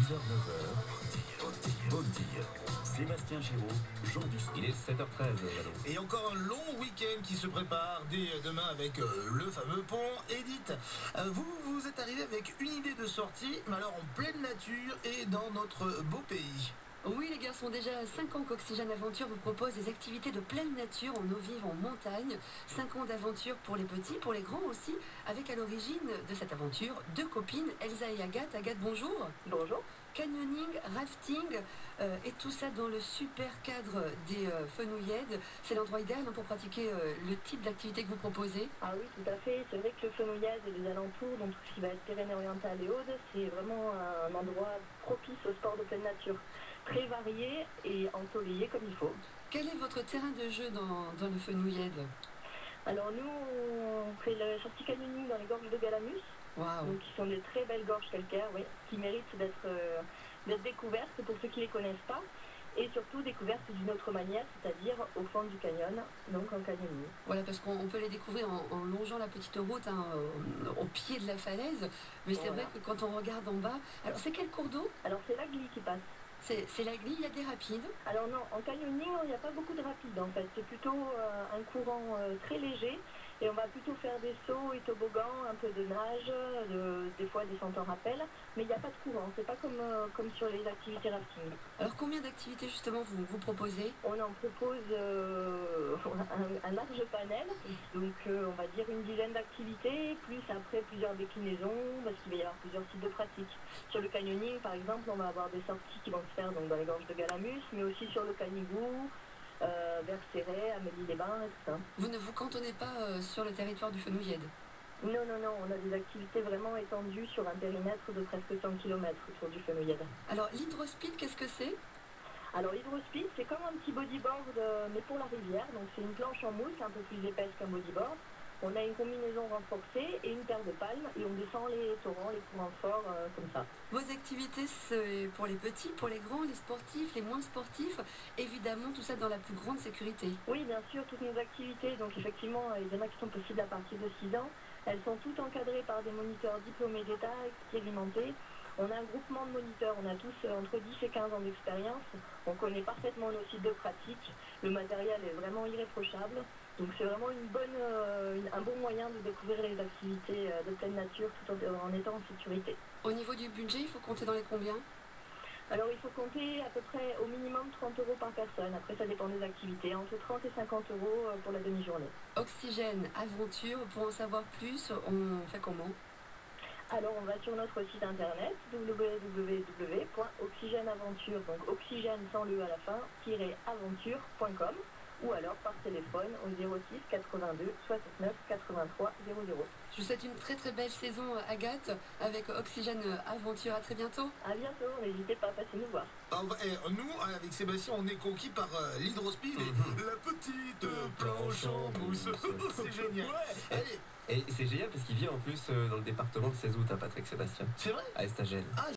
6h-9h, Baudille. Sébastien Giraud, Jean Dustin. Il est 7h13. Et encore un long week-end qui se prépare dès demain avec le fameux pont Edith. Vous êtes arrivé avec une idée de sortie, mais alors en pleine nature et dans notre beau pays. Oui les garçons, déjà 5 ans qu'Oxygène Aventure vous propose des activités de pleine nature en eau vive, en montagne. 5 ans d'aventure pour les petits, pour les grands aussi, avec à l'origine de cette aventure 2 copines, Elsa et Agathe. Agathe, bonjour. Bonjour. Canyoning, rafting et tout ça dans le super cadre des Fenouillèdes. C'est l'endroit idéal pour pratiquer le type d'activité que vous proposez. Ah oui, tout à fait. C'est vrai que le Fenouillède et les alentours, donc tout ce qui va être Pyrénées-Orientales et Audes, c'est vraiment un endroit propice au sport de pleine nature. Très varié et ensoleillé comme il faut. Quel est votre terrain de jeu dans le Fenouillède? Alors nous, on fait la sortie canyoning dans les gorges de Galamus. Wow. Donc qui sont des très belles gorges calcaires, oui, qui méritent d'être découvertes pour ceux qui ne les connaissent pas. Et surtout découvertes d'une autre manière, c'est-à-dire au fond du canyon, donc en canyoning. Voilà, parce qu'on peut les découvrir en longeant la petite route au pied de la falaise. Mais c'est vrai que quand on regarde en bas... Alors c'est quel cours d'eau? Alors c'est la Glie qui passe. C'est la Glie, il y a des rapides? Alors non, en canyoning, il n'y a pas beaucoup de rapides en fait. C'est plutôt un courant très léger. Et on va plutôt faire des sauts et toboggans, un peu de nage, des fois descente en rappel. Mais il n'y a pas de courant, c'est pas comme sur les activités rafting. Alors combien d'activités justement vous proposez? On en propose un large panel, donc on va dire une dizaine d'activités, plus après plusieurs déclinaisons, parce qu'il va y avoir plusieurs types de pratiques. Sur le canyoning par exemple, on va avoir des sorties qui vont se faire donc, dans les gorges de Galamus, mais aussi sur le Canigou, vers Céret, Amélie-les-Bains et tout ça. Vous ne vous cantonnez pas sur le territoire du Fenouillède? Non, on a des activités vraiment étendues sur un périmètre de presque 100 km autour du Fenouillède. Alors l'hydrospeed, qu'est-ce que c'est? Alors l'hydrospeed, c'est comme un petit bodyboard, mais pour la rivière. Donc c'est une planche en mousse, un peu plus épaisse qu'un bodyboard. On a une combinaison renforcée et une paire de palmes et on descend les torrents, les courants forts, comme ça. Vos activités, c'est pour les petits, pour les grands, les sportifs, les moins sportifs, évidemment tout ça dans la plus grande sécurité. Oui, bien sûr, toutes nos activités, donc effectivement, il y en a qui sont possibles à partir de 6 ans. Elles sont toutes encadrées par des moniteurs diplômés d'État, expérimentés. On a un groupement de moniteurs, on a tous entre 10 et 15 ans d'expérience. On connaît parfaitement nos sites de pratique. Le matériel est vraiment irréprochable. Donc c'est vraiment un bon moyen de découvrir les activités de pleine nature tout en étant en sécurité. Au niveau du budget, il faut compter dans les combien? Alors il faut compter à peu près au minimum 30 € par personne. Après ça dépend des activités, entre 30 et 50 € pour la demi-journée. Oxygène Aventure, pour en savoir plus, on fait comment? Alors on va sur notre site internet www.oxygèneaventure, donc oxygène sans le à la fin, -aventure.com, ou alors par téléphone au 06 82 69 83 00. Je vous souhaite une très très belle saison Agathe avec Oxygène Aventure. À très bientôt. À bientôt, n'hésitez pas à passer nous voir. Nous, avec Sébastien, on est conquis par l'hydrospeed et la petite planche en mousse. C'est génial. Ouais. Allez. Et c'est génial parce qu'il vient en plus dans le département de 16 août, Patrick Sébastien. C'est vrai? À Estagène.